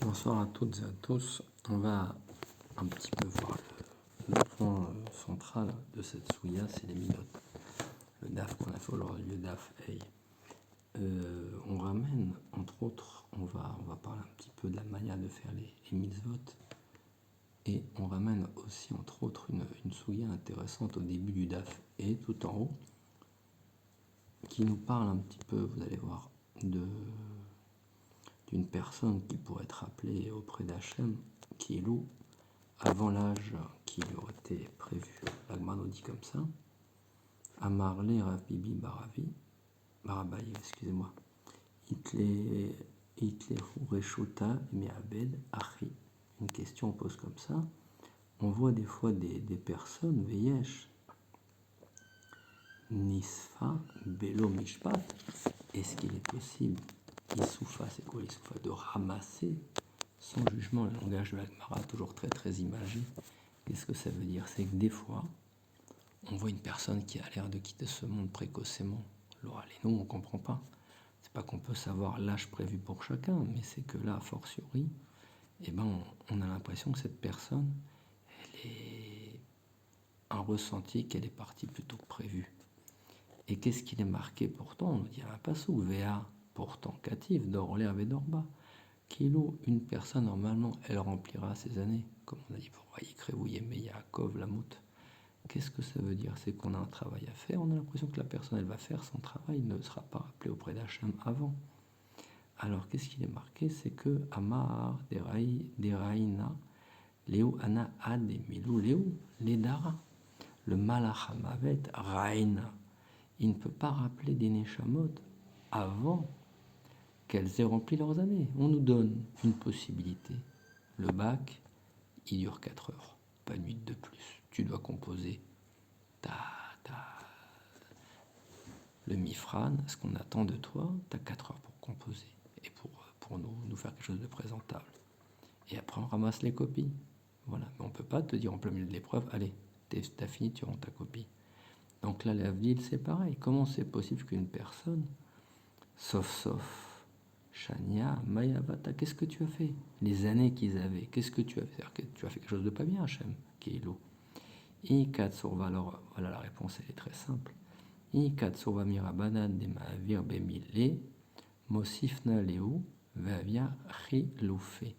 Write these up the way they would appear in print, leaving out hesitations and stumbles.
Bonsoir à toutes et à tous. On va un petit peu voir le point central de cette souya, c'est les midotes. Le DAF qu'on a fait aujourd'hui, le DAF Hey. On ramène, entre autres, on va parler un petit peu de la manière de faire les mitzvot. Et on ramène aussi, entre autres, une souya intéressante au début du DAF et tout en haut, qui nous parle un petit peu, vous allez voir, d'une personne qui pourrait être appelée auprès d'Hachem, qui est loup, avant l'âge qui lui aurait été prévu. L'Agma nous dit comme ça. Amarle Rav Bibi Barabaï, excusez-moi. Itlehu Reshuta Me'abed Achi. Une question on pose comme ça. On voit des fois des personnes, Veyesh, Nisfa, Belo Mishpat. Est-ce qu'il est possible, Issoufa, c'est quoi l'Issoufa? De ramasser sans jugement, le langage de l'Agmara, toujours très très imagé. Qu'est-ce que ça veut dire? C'est que des fois, on voit une personne qui a l'air de quitter ce monde précocement. Alors, nous, on ne comprend pas. C'est pas qu'on peut savoir l'âge prévu pour chacun, mais c'est que là, a fortiori, on a l'impression que cette personne, elle est un ressenti qu'elle est partie plutôt que prévu. Et qu'est-ce qu'il est marqué pourtant? On nous dit un passou, VA, pourtant catif, d'or l'herbe et d'or bas. Kilo, une personne, normalement, elle remplira ses années. Comme on a dit pour Vayikrevu Yemei Yaakov, la moute. Qu'est-ce que ça veut dire? C'est qu'on a un travail à faire. On a l'impression que la personne, elle va faire son travail, ne sera pas rappelée auprès d'Hachem avant. Alors, qu'est-ce qu'il est marqué? C'est que Amar, Deraïna, Léo, Ana, Ad, Milou, Léo, Ledara. Le Malach Hamavet, Raïna. Il ne peut pas rappeler des Neshamot avant qu'elles aient rempli leurs années. On nous donne une possibilité. Le bac, il dure 4 heures, pas une minute de plus. Tu dois composer le mifran, ce qu'on attend de toi, tu as 4 heures pour composer et pour nous faire quelque chose de présentable. Et après, on ramasse les copies. Voilà. Mais on ne peut pas te dire en plein milieu de l'épreuve, allez, t'as fini, tu rends ta copie. Donc là, l'Avdil, c'est pareil. Comment c'est possible qu'une personne, sauf, Shania, Mayavata, qu'est-ce que tu as fait? Les années qu'ils avaient, qu'est-ce que tu as fait? C'est-à-dire que tu as fait quelque chose de pas bien, Hachem, qui est l'eau. Et Katsurva, alors voilà, la réponse elle est très simple. Et Katsurva mirabanan de ma'avir bemile, mosifna leu, vavia chiloufé.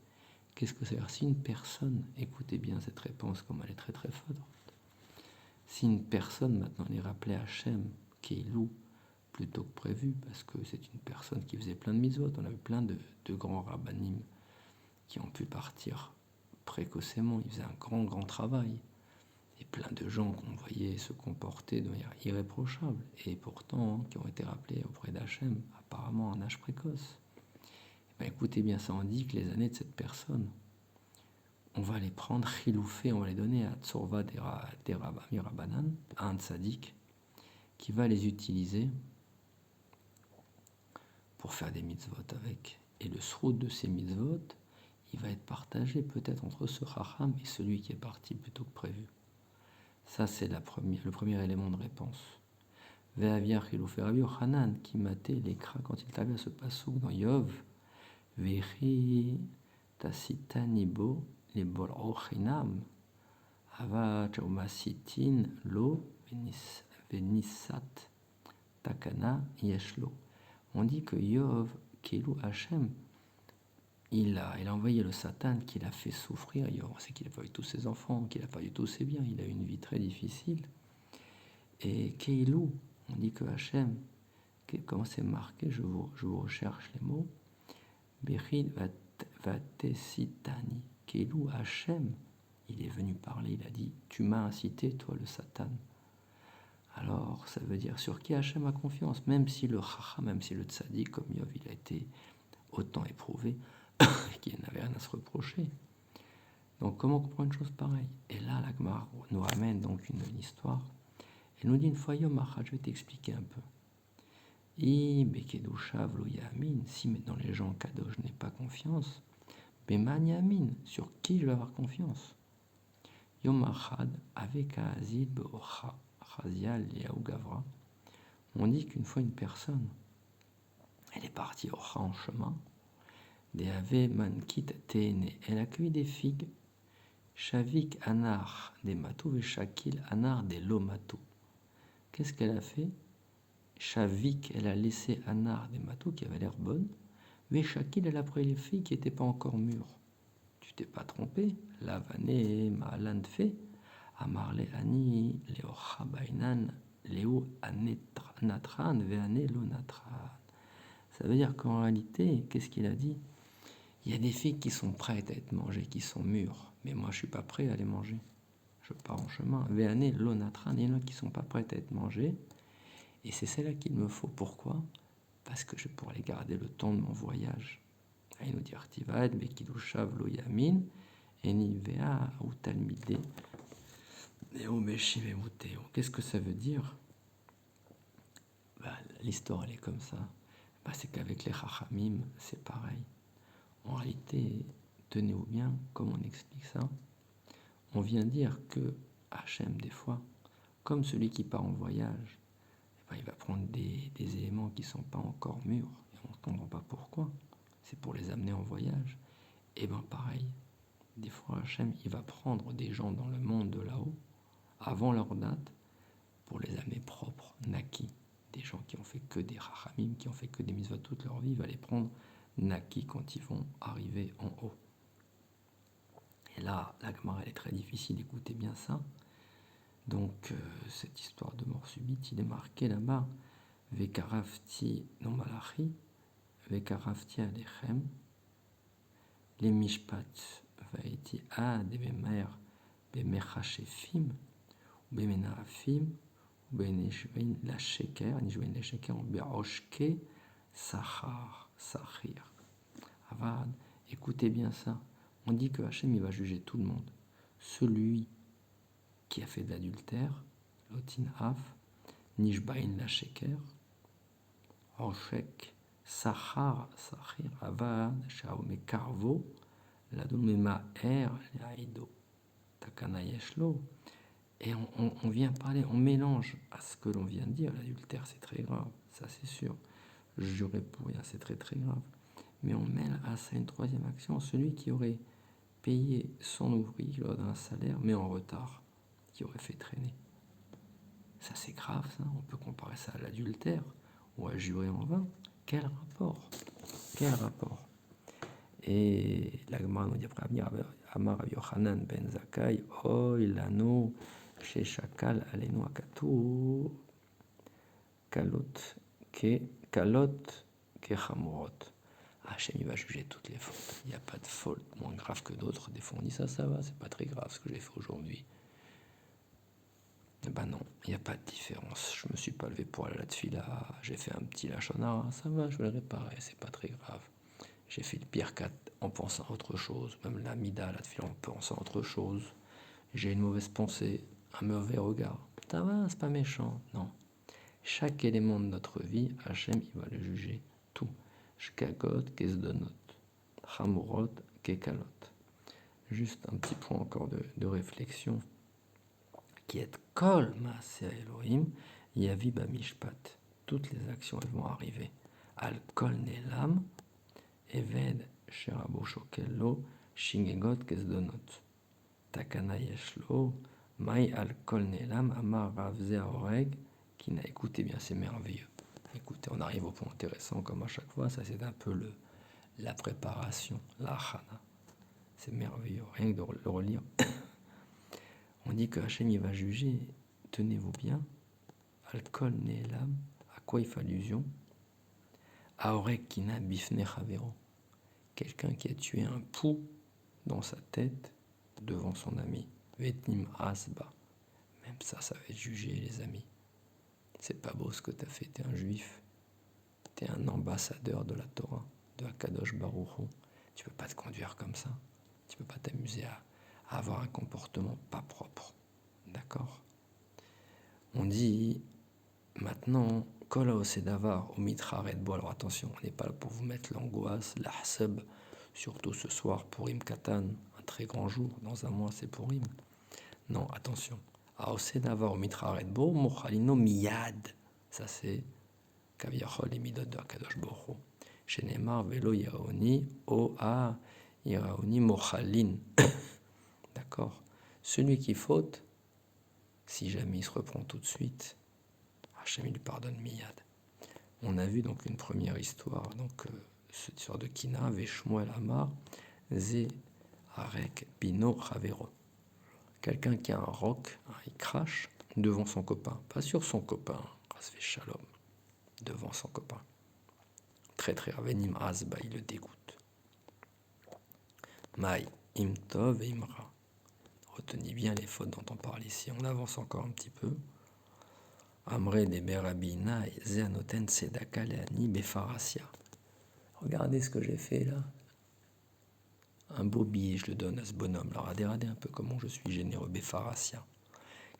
Qu'est-ce que c'est? Si une personne, écoutez bien cette réponse, comme elle est très très forte. Si une personne maintenant est rappelée à Hachem, qui est loup, plutôt que prévu, parce que c'est une personne qui faisait plein de mitzvot, on a eu plein de grands rabbanim qui ont pu partir précocement, ils faisaient un grand travail. Et plein de gens qu'on voyait se comporter de manière irréprochable, et pourtant qui ont été rappelés auprès d'Hachem, apparemment à un âge précoce. Écoutez bien, ça indique les années de cette personne. On va les prendre, chiloufé, on va les donner à Tsorva des Rabbanan, à un tzaddik, qui va les utiliser pour faire des mitzvot avec. Et le srout de ces mitzvot, il va être partagé peut-être entre ce chacham et celui qui est parti plutôt que prévu. Ça, c'est le premier élément de réponse. Ve'aviar chiloufé Rabbi Yochanan, qui matait l'écran quand il t'avait à ce passouk dans Yov, Vechi tasitanibo les bol'ochinam, ava chaumasitin lo venisat takana yeshlo. On dit que Yov, Kélou Hachem, il a envoyé le Satan qui l'a fait souffrir. On sait qu'il n'a pas eu tous ses enfants, qu'il n'a pas eu tous ses biens, il a eu une vie très difficile. Et Kélou, on dit que Hachem, comment c'est marqué, je vous recherche les mots, Bechid Vatesitani. Kélou Hachem, il est venu parler, il a dit, tu m'as incité, toi le Satan. Alors, ça veut dire sur qui Hachem a confiance, même si le Chacham, même si le Tzaddik, comme Yov, il a été autant éprouvé, qu'il n'avait rien à se reprocher. Donc, comment comprendre une chose pareille? Et là, la Gemara nous ramène donc une histoire. Elle nous dit une fois, Yom Achad, je vais t'expliquer un peu. Si maintenant les gens Kadosh, je n'ai pas confiance, Beman Yamin, sur qui je vais avoir confiance? Yom Achad, avec Azid Beocha. Gavra, on dit qu'une fois une personne, elle est partie au en chemin, Des ave mankit tene. Elle a cueilli des figues. Shavik anar des matou et shakil anar des lomatou. Qu'est-ce qu'elle a fait? Shavik, elle a laissé anar des matou qui avaient l'air bonnes. Mais shakil, elle a pris les filles qui n'étaient pas encore mûres. Tu t'es pas trompé. Lavane ma'alan fait. Amarle ani leocha bainan leo anetran veane lo natran. Ça veut dire qu'en réalité, qu'est-ce qu'il a dit? Il y a des filles qui sont prêtes à être mangées, qui sont mûres, mais moi je suis pas prêt à les manger. Je pars en chemin. Veane lo natran, il y en a qui sont pas prêtes à être mangées, et c'est celle-là qu'il me faut. Pourquoi? Parce que je pourrais garder le temps de mon voyage. Il nous dit Artivad, Bekidushav lo yamin, enivea ou talmide. Qu'est-ce que ça veut dire? L'histoire elle est comme ça. C'est qu'avec les Chachamim, c'est pareil. En réalité, tenez-vous bien, comme on explique ça, on vient dire que Hachem, des fois, comme celui qui part en voyage, il va prendre des éléments qui ne sont pas encore mûrs, et on ne comprend pas pourquoi. C'est pour les amener en voyage. Et bien pareil, des fois Hachem, il va prendre des gens dans le monde de là-haut, avant leur date, pour les amener propres, naquis. Des gens qui ont fait que des rachamim, qui ont fait que des mitzvot toute leur vie, il va les prendre naquis quand ils vont arriver en haut. Et là, la Gemara, elle est très difficile, écoutez bien ça. Donc, cette histoire de mort subite, il est marqué là-bas, Vekarafti non malachi, Vekarafti alechem, les mishpat, vaiti ad bemer, bemechashefim, bemenarafim, benishvein la sheker, nishvein la sheker, beroshke, sachar, sachir. Avad, écoutez bien ça. On dit que Hachem, il va juger tout le monde. Celui qui a fait de l'adultère, Lotin Af, Nishbain la Sheker, Roshek, Sachar, Sachir, Avad, Shaome Karvo, Ladomema Er, Aido, Takana Yeshlo. Et on vient parler, on mélange à ce que l'on vient de dire. L'adultère, c'est très grave, ça c'est sûr. Jurer pour rien, c'est très très grave. Mais on mêle à ça une troisième action, celui qui aurait payé son ouvrier d'un salaire, mais en retard, qui aurait fait traîner. Ça c'est grave, ça. On peut comparer ça à l'adultère ou à jurer en vain. Quel rapport? Quel rapport? Et la Gemara nous dit après Amar Yochanan ben Zakkai, Oy lano chez Shakal alenu akatu kalot ke chamorot. Hachem, il va juger toutes les fautes. Il n'y a pas de faute moins grave que d'autres. Des fois, on dit ça va, c'est pas très grave ce que j'ai fait aujourd'hui. Eh ben non, il n'y a pas de différence. Je me suis pas levé pour aller à la tefila, j'ai fait un petit lachonara, ça va, je vais le réparer, c'est pas très grave. J'ai fait le birkat en pensant à autre chose, même la mida, la tefila en pensant à autre chose. J'ai une mauvaise pensée, un mauvais regard. Ça va, c'est pas méchant, non. Chaque élément de notre vie, Hachem, il va le juger, tout. Shkagot, kesdonot, chamorot, kekalot. Juste un petit point encore de réflexion, qui est kol maaseh Elohim, yavi bamishpat. Toutes les actions, elles vont arriver. Al kol nelam, eved sherabo shokello, shingegot kesdonot. Takana yeshlo, mai al kol nelam, amar ravze oreg, qui n'a écouté bien, c'est merveilleux. Écoutez, on arrive au point intéressant comme à chaque fois, ça c'est un peu la préparation, la chana. C'est merveilleux, rien que de le relire. On dit que Hachem il va juger, tenez-vous bien, Al-Kol Ne'elam, à quoi il fait allusion? Aorek Kina Bifne Chavero, quelqu'un qui a tué un pou dans sa tête devant son ami. Vetnim Asba, même ça va être jugé, les amis. C'est pas beau ce que tu as fait, tu es un juif, tu es un ambassadeur de la Torah, de Akadosh Baruch Hu. Tu peux pas te conduire comme ça, tu peux pas t'amuser à avoir un comportement pas propre, d'accord? On dit maintenant, Kol Haosedavar au Mitra Redbo. Alors attention, on n'est pas là pour vous mettre l'angoisse, l'ahseb, surtout ce soir pour Im Katan, un très grand jour, dans un mois c'est pour Im. Non, attention. Haosedavar au Mitra Redbo, Mochalino Miyad. Ça c'est Kaviachol et Midot de Akadosh Baruch Hu. Chez Neymar, Velo Iraoni, Oa Iraoni Mochalin. D'accord? Celui qui faute, si jamais il se reprend tout de suite, Hachem lui pardonne miyad. On a vu donc une première histoire, donc cette histoire de Kina, Veshmuel Amar, Ze Arek Bino Ravero. Quelqu'un qui a un roc, il crache devant son copain, pas sur son copain, Rasvé Shalom, devant son copain. Très très Ravenim Azba, il le dégoûte. Maï, Imtov et Imra. Retenez bien les fautes dont on parle ici. On avance encore un petit peu. Amre de Berabina et Zeanoten Sedaka Leani Befarasia. Regardez ce que j'ai fait là. Un beau billet, je le donne à ce bonhomme. Alors, regardez un peu comment je suis généreux. Befarasia.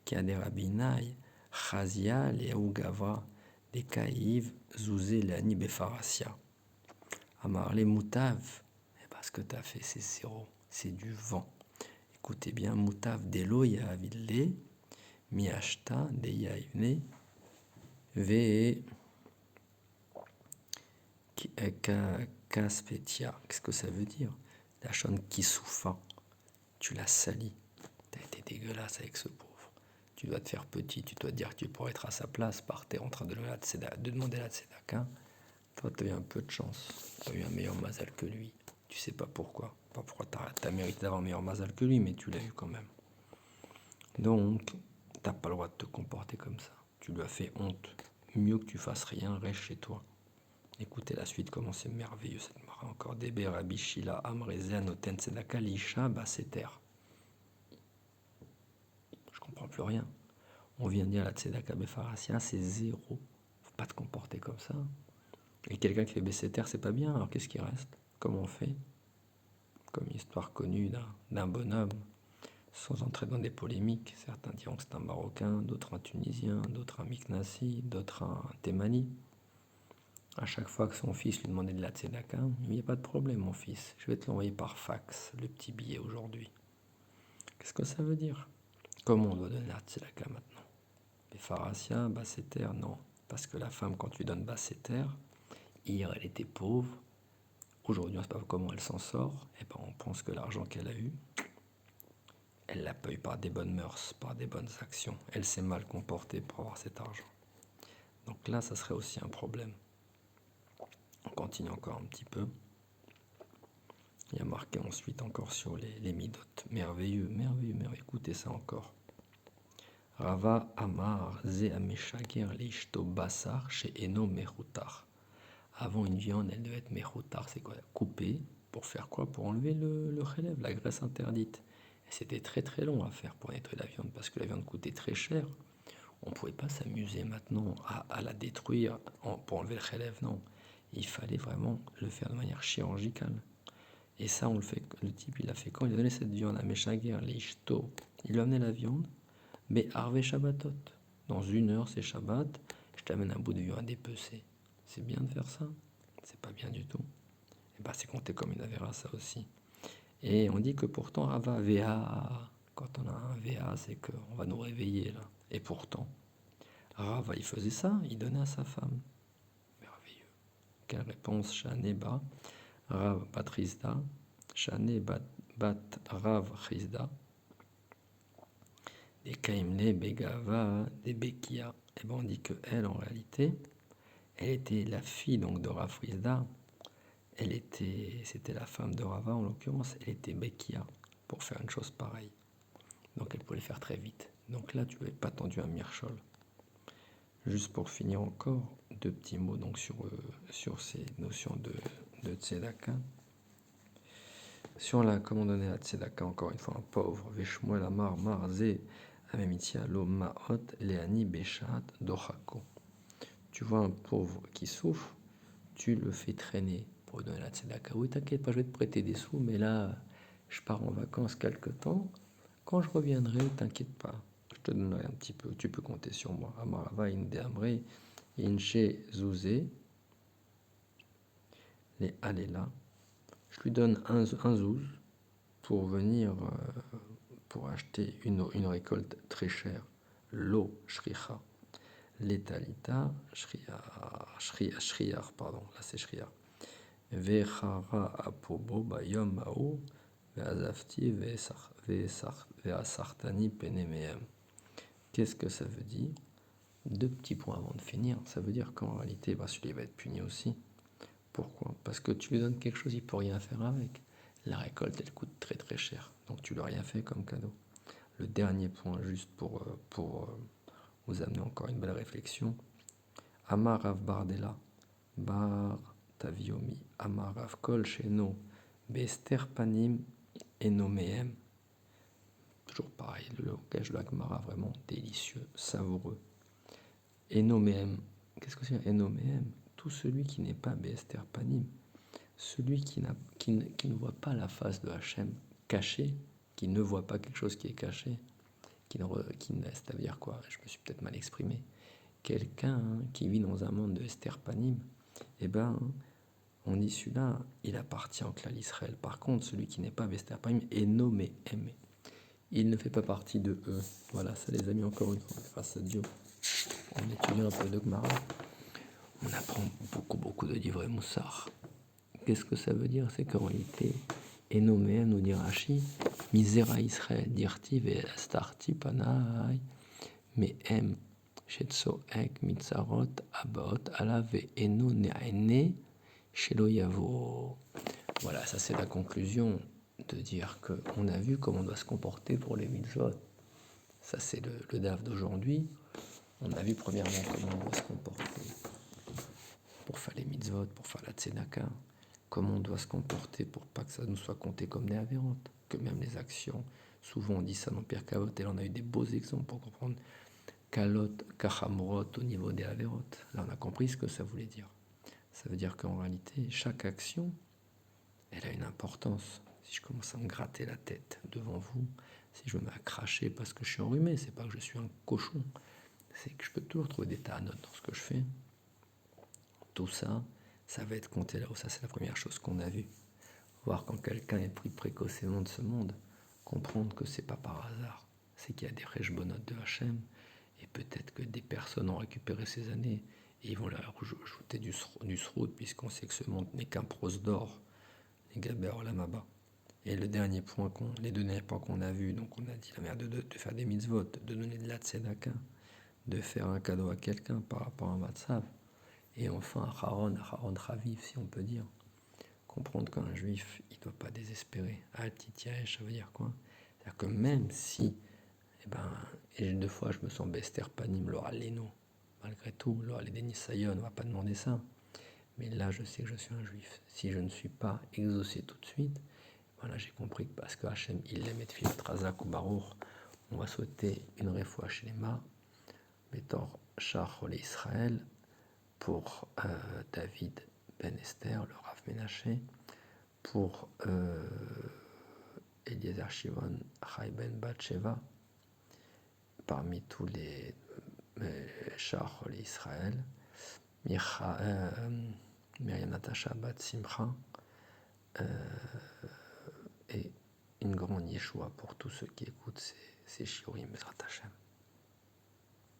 Qui a des rabinaï, Chazia, Léaou Gava, des Kaïv, Zouzé, Leani Befarasia. Amarle Moutav. Et parce ce que tu as fait, c'est zéro. C'est du vent. Écoutez bien, Moutav Delo Yahaville, Miashta, Deyaivne, Ve Kaspetia. Qu'est-ce que ça veut dire? La chaîne qui souffre, tu l'as sali. Tu as été dégueulasse avec ce pauvre. Tu dois te faire petit, tu dois te dire que tu pourrais être à sa place, par terre en train de demander la tzedaka. Toi, tu as eu un peu de chance. Tu as eu un meilleur mazal que lui. Tu sais pas pourquoi. Pas pourquoi tu as mérité d'avoir un meilleur mazal que lui, mais tu l'as eu quand même. Donc, t'as pas le droit de te comporter comme ça. Tu lui as fait honte. Mieux que tu fasses rien, reste chez toi. Écoutez la suite, comment c'est merveilleux cette mara. Encore Debe, Rabbi Shila, Amreze, Anoten, Tzedaka, Lisha, Baseter. Je comprends plus rien. On vient de dire la Tzedaka Befarasia, c'est zéro. Faut pas te comporter comme ça. Et quelqu'un qui fait Baseter, c'est pas bien. Alors qu'est-ce qui reste? Comment on fait? Comme une histoire connue d'un bonhomme. Sans entrer dans des polémiques, certains diront que c'est un Marocain, d'autres un Tunisien, d'autres un Miknassi, d'autres un Thémani. À chaque fois que son fils lui demandait de la tzedaka, il n'y a pas de problème mon fils, je vais te l'envoyer par fax, le petit billet aujourd'hui. Qu'est-ce que ça veut dire? Comment on doit donner la tzedaka maintenant? Befarasia, Basseter, non. Parce que la femme, quand tu lui donnes Basseter, hier elle était pauvre, aujourd'hui on ne sait pas comment elle s'en sort, et ben on pense que l'argent qu'elle a eu, elle l'a pas eu par des bonnes mœurs, par des bonnes actions. Elle s'est mal comportée pour avoir cet argent. Donc là, ça serait aussi un problème. On continue encore un petit peu. Il y a marqué ensuite encore sur les midot. Merveilleux, merveilleux, merveilleux. Écoutez ça encore. Rava Amar Ze Ameshager Leishto Basar chez Eno Mechutar. Avant une viande, elle devait être Mechutar. C'est quoi? Coupée. Pour faire quoi? Pour enlever le relève, la graisse interdite. Et c'était très très long à faire pour nettoyer la viande parce que la viande coûtait très cher. On ne pouvait pas s'amuser maintenant à la détruire pour enlever le relève, non. Il fallait vraiment le faire de manière chirurgicale. Et ça, on le fait. Le type, il a fait quand? Il a donné cette viande à Meshager, l'Ishto. Il lui a amené la viande, mais Harvé Shabbatot. Dans 1 heure, c'est Shabbat, je t'amène un bout de viande à dépecer. C'est bien de faire ça? C'est pas bien du tout. Et bah, c'est compté comme une avéra, ça aussi. Et on dit que pourtant, Rava VA, quand on a un VA, c'est qu'on va nous réveiller là. Et pourtant, Rava, il faisait ça, il donnait à sa femme. Merveilleux. Quelle réponse? Shaneba, Rav Batrizda, Shane Bat Rav Chizda, des Kaimle Begava, des Bekia. Et ben on dit que elle, en réalité, elle était la fille donc de Rav Chizda. C'était la femme de Rava en l'occurrence. Elle était Bekia pour faire une chose pareille. Donc elle pouvait le faire très vite. Donc là, tu n'avais pas tendu un mirchol. Juste pour finir encore, 2 petits mots donc sur ces notions de tzedaka. Sur la, comment donner la tzedaka, encore une fois, un pauvre, Veshmuel Amar Marze Amemitia Lo Maot Leani Beshat Dochako. Tu vois un pauvre qui souffre, tu le fais traîner pour donner la tzedaka. Oui, t'inquiète pas, je vais te prêter des sous, mais là, je pars en vacances quelque temps. Quand je reviendrai, t'inquiète pas, je te donnerai un petit peu, tu peux compter sur moi. Amarava Inde Amre Inche Zouzé, les Alela. Je lui donne un zouz pour venir, pour acheter une récolte très chère. L'eau, shriha, l'étalita, shriar, pardon, là c'est shriar. Vechara apobo bayom mao, veazafti veasartani penemeem. Qu'est-ce que ça veut dire? Deux petits points avant de finir. Ça veut dire qu'en réalité, celui-là va être puni aussi. Pourquoi? Parce que tu lui donnes quelque chose, il ne peut rien faire avec. La récolte, elle coûte très très cher. Donc tu ne lui as rien fait comme cadeau. Le dernier point, juste pour vous amener encore une belle réflexion. Amar Rav Bardella, Bar Taviomi, Amar Rav Kol Sheno, Bester Panim, Enomeem. Toujours pareil, le langage de la Gemara, vraiment délicieux, savoureux. Enomeem, qu'est-ce que c'est Enomeem? Tout celui qui n'est pas Bester Panim, celui qui ne voit pas la face de Hachem cachée, qui ne voit pas quelque chose qui est caché, c'est-à-dire quoi? Je me suis peut-être mal exprimé. Quelqu'un qui vit dans un monde de Esther Panim, on dit celui-là, il appartient au clan d'Israël. Par contre, celui qui n'est pas Esther Panim est nommé aimé. Il ne fait pas partie de eux. Voilà, ça les amis, encore une fois, grâce à Dieu. En étudiant un peu de Gemara, on apprend beaucoup de livres Moussar. Qu'est-ce que ça veut dire? C'est qu'en réalité, Enoméem, nous dit Rashi, Misera Israël, dirti ve astarti panai, mais em, shetso ek mitzarot abot ala ve eno ne'ene shelo yavo. Voilà, ça c'est la conclusion de dire qu'on a vu comment on doit se comporter pour les mitzvot. Ça c'est le DAF d'aujourd'hui. On a vu premièrement comment on doit se comporter pour faire les mitzvot, pour faire la tzedaka. Comment on doit se comporter pour pas que ça nous soit compté comme des avérantes, que même les actions, souvent on dit ça dans Pirkei Avot, et là on a eu des beaux exemples pour comprendre Kalot, Kachamrot au niveau des avérotes. Là on a compris ce que ça voulait dire. Ça veut dire qu'en réalité, chaque action, elle a une importance. Si je commence à me gratter la tête devant vous, si je me mets à cracher parce que je suis enrhumé, c'est pas que je suis un cochon, c'est que je peux toujours trouver des tanotes dans ce que je fais. Tout ça, ça va être compté là-haut. Ça, c'est la première chose qu'on a vue. Voir quand quelqu'un est pris précocement de ce monde, comprendre que c'est pas par hasard. C'est qu'il y a des rejbonotes de Hachem, et peut-être que des personnes ont récupéré ces années, et ils vont leur ajouter du sroud, puisqu'on sait que ce monde n'est qu'un prose d'or, les Gaber Lamaba. Et le dernier point les deux derniers points qu'on a vus, donc on a dit la merde de faire des mitzvot, de donner de la tzedaka, de faire un cadeau à quelqu'un par rapport à un matzav, et enfin un Haron Raviv, si on peut dire. Comprendre qu'un juif, il ne doit pas désespérer. Altitiaesh, ça veut dire quoi? C'est-à-dire que même si, et deux fois je me sens bester panim, l'ora leno, malgré tout, l'ora les dénissayon, on ne va pas demander ça. Mais là, je sais que je suis un juif. Si je ne suis pas exaucé tout de suite, voilà, j'ai compris que parce que Hachem, il aime être filat razak ou baruch, on va souhaiter une réfoua chez les mains, Betor Shach Olé Israël, pour David Ben Esther, le Rav Menaché, pour Eliezer Shimon Chai Ben Batsheva, parmi tous les Shach Olé Israël, Myriam Natasha Bat Simcha, et une grande Yeshua pour tous ceux qui écoutent ces shiurim Bezrat Hashem.